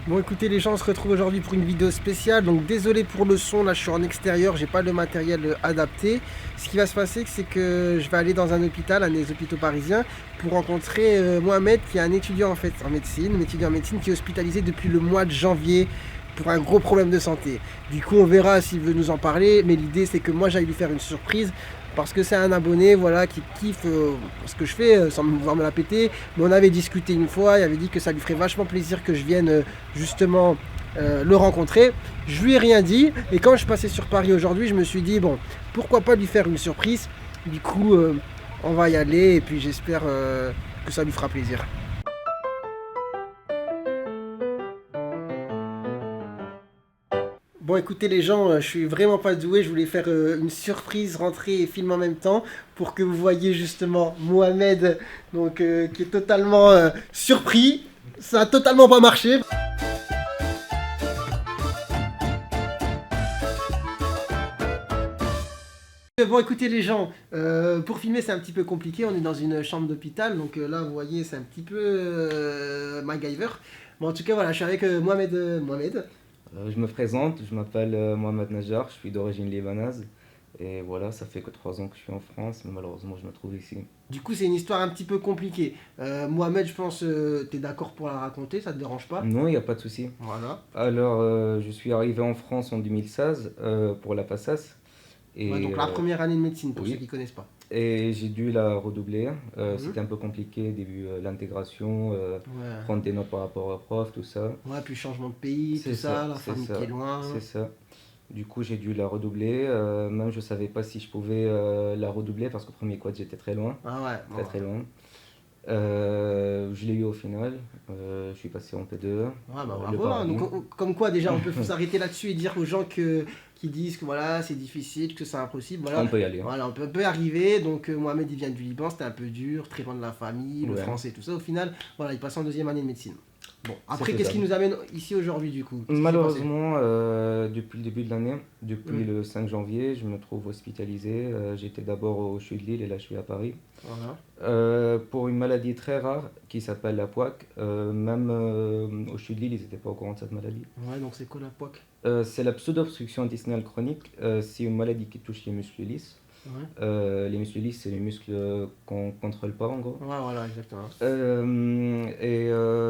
Bon écoutez les gens, on se retrouve aujourd'hui pour une vidéo spéciale, donc désolé pour le son, là je suis en extérieur, j'ai pas le matériel adapté. Ce qui va se passer c'est que je vais aller dans un hôpital, un des hôpitaux parisiens, pour rencontrer Mohamed qui est un étudiant en fait en médecine, un étudiant en médecine qui est hospitalisé depuis le mois de janvier pour un gros problème de santé. Du coup on verra s'il veut nous en parler, mais l'idée c'est que moi j'aille lui faire une surprise parce que c'est un abonné voilà, qui kiffe ce que je fais sans me vouloir me la péter. Mais on avait discuté une fois, il avait dit que ça lui ferait vachement plaisir que je vienne justement le rencontrer. Je lui ai rien dit et quand je passais sur Paris aujourd'hui, je me suis dit bon, pourquoi pas lui faire une surprise. Du coup, on va y aller et puis j'espère que ça lui fera plaisir. Bon écoutez les gens, je suis vraiment pas doué, je voulais faire une surprise, rentrer et filmer en même temps pour que vous voyez justement Mohamed donc, qui est totalement surpris. Ça a totalement pas marché. Bon écoutez les gens, pour filmer c'est un petit peu compliqué, on est dans une chambre d'hôpital, donc là vous voyez c'est un petit peu MacGyver. Bon en tout cas voilà, je suis avec Mohamed. Je me présente, je m'appelle Mohamed Najjar, je suis d'origine libanaise et voilà, ça fait que 3 ans que je suis en France, mais malheureusement je me trouve ici. Du coup c'est une histoire un petit peu compliquée. Mohamed je pense t'es d'accord pour la raconter, ça te dérange pas? Non, il n'y a pas de souci. Voilà. Alors, je suis arrivé en France en 2016 pour la PACES Ouais, et donc la première année de médecine pour ceux oui, qui connaissent pas. et j'ai dû la redoubler. Mhm. C'était un peu compliqué, début l'intégration, Ouais. prendre des notes par rapport aux profs, tout ça. Ouais, puis changement de pays, tout C'est ça, ça, la c'est famille qui est ça, loin. c'est ça. Du coup, j'ai dû la redoubler. Même je savais pas si je pouvais la redoubler parce qu'au premier quad j'étais très loin, Ah ouais, très bon. très loin. Je l'ai eu au final. Je suis passé en P2, Ouais, bah le bravo, hein. paradis. Donc, comme quoi, déjà, on peut s'arrêter là-dessus et dire aux gens qui disent que voilà, c'est difficile, que c'est impossible. Voilà, On peut y aller, hein. voilà on peut y arriver. Donc, Mohamed, il vient du Liban, c'était un peu dur, très loin de la famille, le Ouais, français, tout ça. Au final, voilà, il passe en deuxième année de médecine. Bon, c'est après, qu'est-ce qui faisable. nous amène ici aujourd'hui, du coup? Qu'est-ce qui s'est passé? Malheureusement, depuis le début de l'année, depuis Hmm. le 5 janvier, je me trouve hospitalisé. J'étais d'abord au CHU de Lille et là je suis à Paris. Voilà. Pour une maladie très rare qui s'appelle la POAC. Même au CHU de Lille, ils n'étaient pas au courant de cette maladie. Ouais, donc c'est quoi la POC? C'est la pseudo-obstruction intestinale chronique. C'est une maladie qui touche les muscles lisses. Ouais. Les muscles lisses, c'est les muscles qu'on contrôle pas en gros. Ouais, voilà, exactement.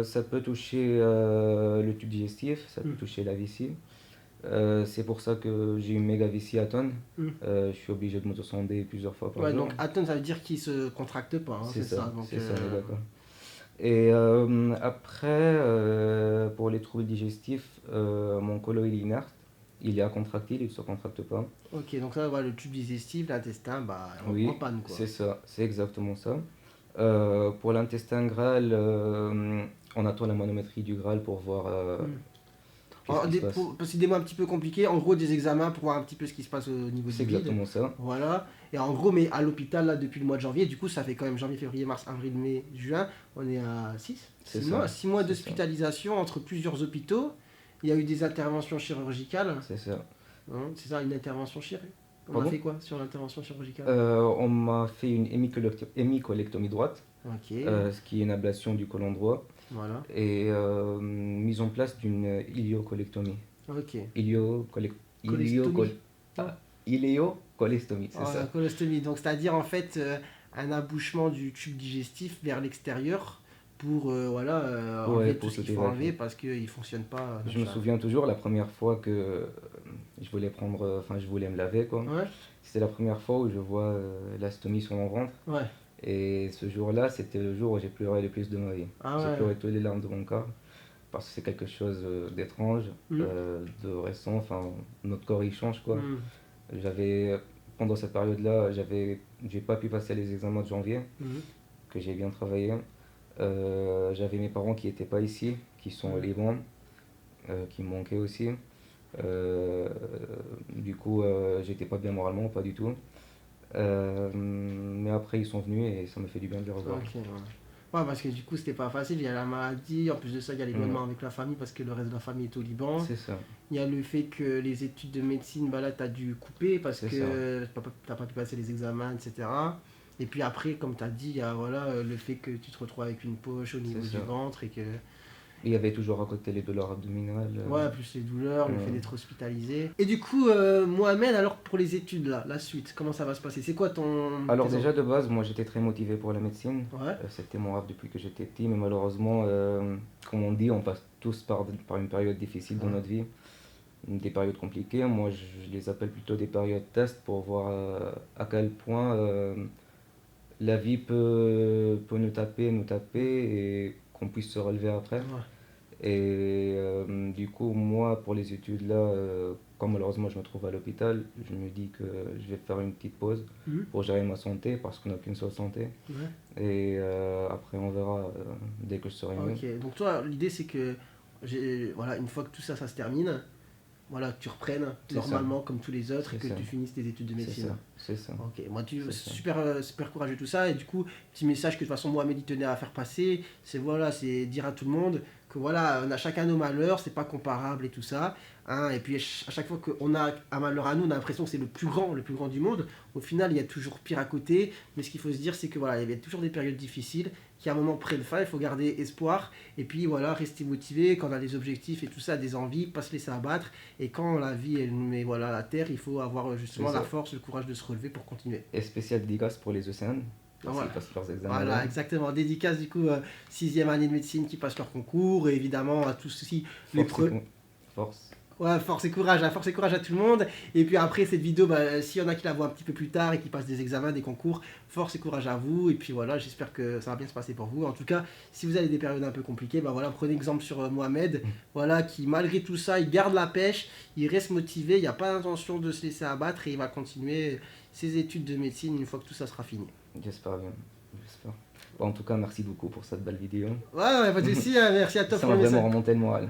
Ça peut toucher le tube digestif, ça peut Hmm. toucher la vessie. C'est pour ça que j'ai une méga vessie atone. Hmm. Je suis obligé de m'autosonder plusieurs fois par Ouais, jour. donc Atom, ça veut dire qu'il se contracte pas, hein, c'est ça. Donc, C'est ça, on est d'accord. Et après, pour les troubles digestifs, mon côlon il est inerte, il est contractile, il ne se contracte pas. ok, donc ça, voilà, le tube digestif, l'intestin, bah, en Oui, panne, quoi. c'est ça, c'est exactement ça. Pour l'intestin grêle, on attend la manométrie du Graal pour voir Hmm. qu'est-ce qui se passe. C'est des mots un petit peu compliqués. En gros, des examens pour voir un petit peu ce qui se passe au niveau C'est du vide. exactement ça. Voilà. Et en gros, mais à l'hôpital, là, depuis le mois de janvier, du coup, ça fait quand même janvier, février, mars, avril, mai, juin. On est à C'est 6 ça. mois. 6 mois C'est ça. d'hospitalisation entre plusieurs hôpitaux. Il y a eu des interventions chirurgicales. C'est ça. Hein, c'est ça, une intervention chirurgicale. On a Pardon? fait quoi sur l'intervention chirurgicale? On m'a fait une hémicolectomie droite, Ok, ce qui est une ablation du côlon droit, voilà. et mise en place d'une iliocolectomie. Ok. Iliocolec... Cholestomie? Iliocol... Non. ah, Iléocolestomie, c'est Voilà, ça. colostomie. Donc, c'est-à-dire en fait un abouchement du tube digestif vers l'extérieur pour voilà, Ouais, enlever tout pour ce qu'il tout faut enlever évacuer. parce qu'il ne fonctionne pas Je comme me ça. souviens toujours la première fois que je voulais prendre, enfin je voulais me laver quoi. Ouais, C'était la première fois où je vois la stomie sur mon ventre. ouais. Et ce jour-là, c'était le jour où j'ai pleuré le plus de ma vie. Ah J'ai ouais. pleuré toutes les larmes de mon corps parce que c'est quelque chose d'étrange, Hmm, de récent. Enfin, notre corps il change quoi. hmm, J'avais pendant cette période-là, j'ai pas pu passer les examens de janvier hmm, que j'ai bien travaillé. J'avais mes parents qui étaient pas ici, qui sont au hmm. Liban, qui me manquaient aussi. Euh, du coup, j'étais pas bien moralement, pas du tout. Mais après, ils sont venus et ça me fait du bien de les revoir. Ok, ouais. Ouais, parce que du coup, c'était pas facile. Il y a la maladie, en plus de ça, il y a Mm. l'éloignement avec la famille parce que le reste de la famille est au Liban. C'est ça, Il y a le fait que les études de médecine, bah là, tu as dû couper parce c'est ça, que t'as pas pu passer les examens, etc. Et puis après, comme tu as dit, il y a voilà, le fait que tu te retrouves avec une poche au niveau c'est du ça. ventre et que Il y avait toujours à côté les douleurs abdominales. Ouais, plus les douleurs, le fait Ouais. d'être hospitalisé. Et du coup, Mohamed, alors pour les études, là, la suite, comment ça va se passer? C'est quoi Alors tes déjà de base, moi j'étais très motivé pour la médecine. Ouais, C'était mon rêve depuis que j'étais petit, mais malheureusement, comme on dit, on passe tous par une période difficile dans ouais, notre vie, des périodes compliquées. Moi, je les appelle plutôt des périodes test pour voir à quel point la vie peut nous taper et qu'on puisse se relever après. ouais. Et du coup, moi, pour les études là, comme malheureusement je me trouve à l'hôpital, je me dis que je vais faire une petite pause Mhm. pour gérer ma santé parce qu'on n'a qu'une seule santé. Ouais. Et après, on verra dès que je serai mieux. Ok, donc toi, l'idée c'est que, voilà, une fois que tout ça, ça se termine, voilà, que tu reprennes C'est normalement comme tous les autres et C'est que ça. tu finisses tes études de C'est médecine. ça, c'est ça. Ok, moi tu C'est ça. super super courageux tout ça et du coup petit message que de toute façon Mohamed il tenait à faire passer, c'est voilà, c'est dire à tout le monde que voilà, on a chacun nos malheurs, c'est pas comparable et tout ça, hein, et puis à chaque fois qu'on a un malheur à nous, on a l'impression que c'est le plus grand du monde. Au final, il y a toujours pire à côté, mais ce qu'il faut se dire c'est que voilà, il y a toujours des périodes difficiles qui à un moment prennent fin, il faut garder espoir et puis voilà, rester motivé quand on a des objectifs et tout ça, des envies, pas se laisser abattre. Et quand la vie elle nous met voilà à la terre, il faut avoir justement C'est la ça. force, le courage de se relever pour continuer. Et spécial dédicace pour les océans, parce Voilà. qu'ils passent leurs examens Voilà, là. exactement. Dédicace du coup, sixième année de médecine qui passe leur concours, et évidemment à tous aussi les Force, force. Ouais, force et courage, hein, force et courage à tout le monde. Et puis après cette vidéo, bah, s'il y en a qui la voient un petit peu plus tard et qui passent des examens, des concours, force et courage à vous. Et puis voilà, j'espère que ça va bien se passer pour vous. En tout cas, si vous avez des périodes un peu compliquées, bah voilà, prenez exemple sur Mohamed, voilà, qui malgré tout ça, il garde la pêche, il reste motivé, il n'y a pas d'intention de se laisser abattre et il va continuer ses études de médecine une fois que tout ça sera fini. J'espère bien. J'espère. Bon, en tout cas, merci beaucoup pour cette belle vidéo. Ouais, ouais, pas de soucis, hein, merci à toi Ça pour m'a le vraiment message. remonté le moral.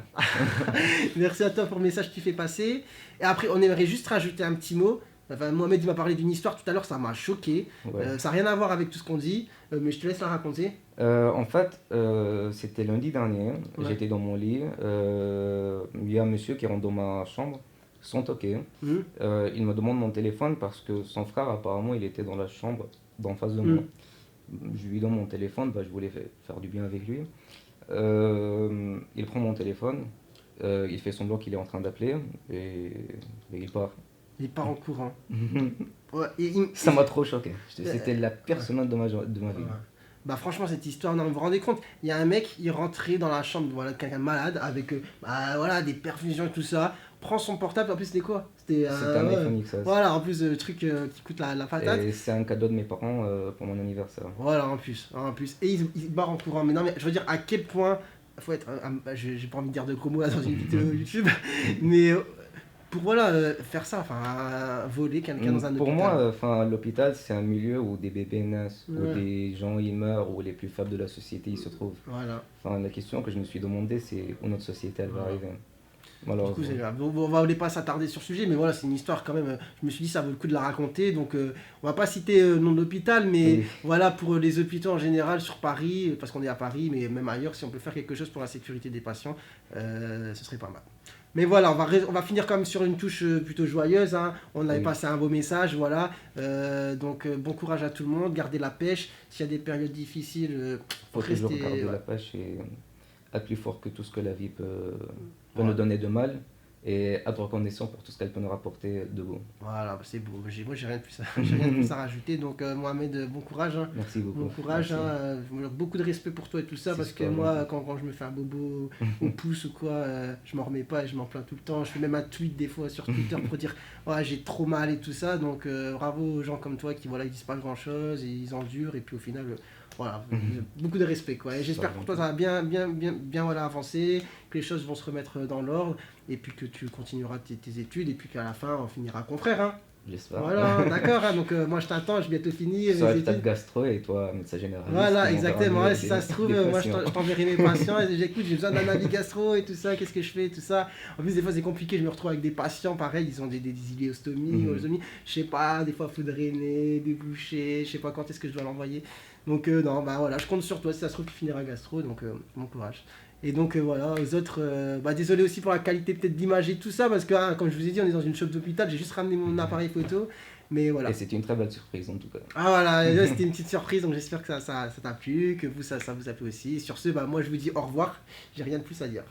Merci à toi pour le message que tu fais passer. Et après, on aimerait juste rajouter un petit mot. Enfin, Mohamed il m'a parlé d'une histoire tout à l'heure, ça m'a choqué. Ouais. Ça n'a rien à voir avec tout ce qu'on dit, mais je te laisse la raconter. En fait, c'était lundi dernier. Ouais. J'étais dans mon lit. Il y a un monsieur qui rentre dans ma chambre sans toquer. Mhm. Il me demande mon téléphone parce que son frère, apparemment, il était dans la chambre d'en face de moi. Je lui donne mon téléphone, bah, je voulais faire du bien avec lui. Il prend mon téléphone, il fait semblant qu'il est en train d'appeler et il part. Il part en courant. Ouais, Ça m'a trop choqué. C'était la personne de ma vie. Ouais. Bah franchement cette histoire, non, vous vous rendez compte, il y a un mec, il rentrait dans la chambre voilà, de quelqu'un de malade avec bah, voilà, des perfusions et tout ça, prend son portable, en plus c'était quoi? C'était C'était un ouais. iPhone XS. Voilà, en plus le truc qui coûte la patate. Et c'est un cadeau de mes parents pour mon anniversaire. Voilà, en plus, en plus. Et il se barre en courant. Mais non, mais je veux dire à quel point. Faut être. J'ai pas envie de dire de gros mots là dans une vidéo YouTube. Mais pour voilà, faire ça, enfin, voler quelqu'un dans un Pour hôpital. moi, enfin, l'hôpital, c'est un milieu où des bébés naissent, Ouais. où des gens ils meurent, où les plus faibles de la société ils se trouvent. Voilà. Enfin, la question que je me suis demandé, c'est où notre société elle va Ouais. arriver. Du coup, Malheureusement. c'est grave. Bon, on va pas s'attarder sur ce sujet, mais voilà, c'est une histoire quand même. Je me suis dit, ça vaut le coup de la raconter. Donc, on va pas citer le nom de l'hôpital, mais Oui. voilà, pour les hôpitaux en général sur Paris, parce qu'on est à Paris, mais même ailleurs, si on peut faire quelque chose pour la sécurité des patients, ce serait pas mal. Mais voilà, on va finir quand même sur une touche plutôt joyeuse, hein. On avait Oui. passé un beau message, voilà. Donc, bon courage à tout le monde, gardez la pêche. S'il y a des périodes difficiles, Faut toujours restez. garder Ouais. la pêche et être plus fort que tout ce que la vie peut Ouais. nous donner de mal et être reconnaissant pour tout ce qu'elle peut nous rapporter de beau. Voilà, bah, c'est beau. Moi, j'ai rien de plus à, j'ai rien de plus à rajouter. Donc, Mohamed, bon courage, hein. Merci beaucoup. Bon courage, Merci. hein, beaucoup de respect pour toi et tout ça, C'est parce que super moi, gentil. quand je me fais un bobo au pouce ou quoi, je m'en remets pas et je m'en plains tout le temps. Je fais même un tweet des fois sur Twitter pour dire ouais, j'ai trop mal et tout ça. Donc bravo aux gens comme toi qui voilà, ils disent pas grand chose, ils endurent et puis au final, voilà, beaucoup de respect quoi. Et j'espère que pour toi ça va bien voilà, avancer, que les choses vont se remettre dans l'ordre et puis que tu continueras tes études et puis qu'à la fin on finira confrère. Hein. J'espère. Voilà, d'accord. Hein, donc moi je t'attends, j'ai bientôt fini Ça va mes être peut-être études. gastro et toi, médecin généraliste. Voilà, on verra exactement. mieux Ouais, si ça se trouve, moi patients. je t'enverrai mes patients et j'écoute, j'ai besoin d'un avis gastro et tout ça, qu'est-ce que je fais, tout ça. En plus, des fois c'est compliqué, je me retrouve avec des patients, pareil, ils ont des iléostomies, je sais pas, des fois faut drainer, déboucher, je sais pas quand est-ce que je dois l'envoyer. Donc, non, bah voilà, je compte sur toi, si ça se trouve, tu finiras gastro, donc bon courage. Et donc voilà, aux autres, bah désolé aussi pour la qualité peut-être d'image et tout ça, parce que hein, comme je vous ai dit, on est dans une shop d'hôpital, j'ai juste ramené mon appareil photo. Mais voilà. Et c'était une très belle surprise en tout cas. Ah voilà, c'était une petite surprise, donc j'espère que ça t'a plu, que vous, ça vous a plu aussi. Sur ce, bah, moi je vous dis au revoir, j'ai rien de plus à dire.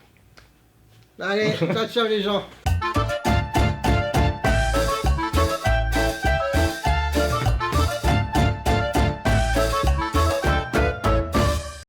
Allez, ciao ciao les gens.